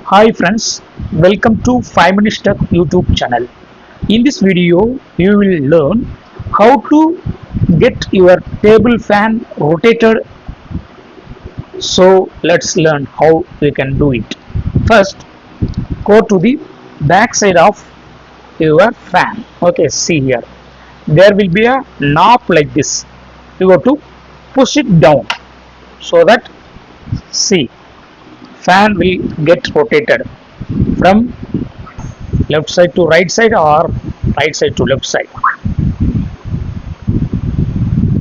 Hi friends, welcome to 5 Minutes Tech YouTube channel. In this video, you will learn how to get your table fan rotated. So let's learn how we can do it. First, go to the back side of your fan. Okay, see here. There will be a knob like this. You have to push it down so that see fan will get rotated from left side to right side or right side to left side.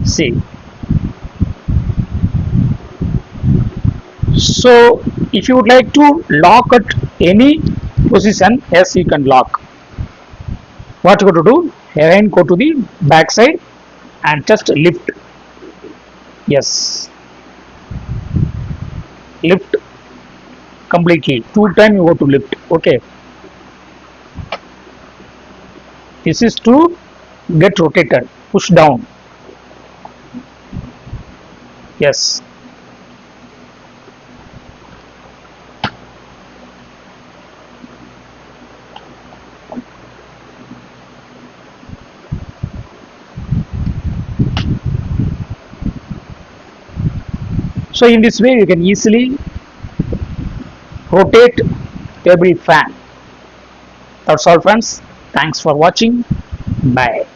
See, so if you would like to lock at any position, yes, you can lock. What you got to do, again go to the back side and just lift. Yes, lift completely. Two times you have to lift. Okay, this is to get rotated. Push down. Yes. So in this way you can easily rotate table fan. That's all friends. Thanks for watching. Bye.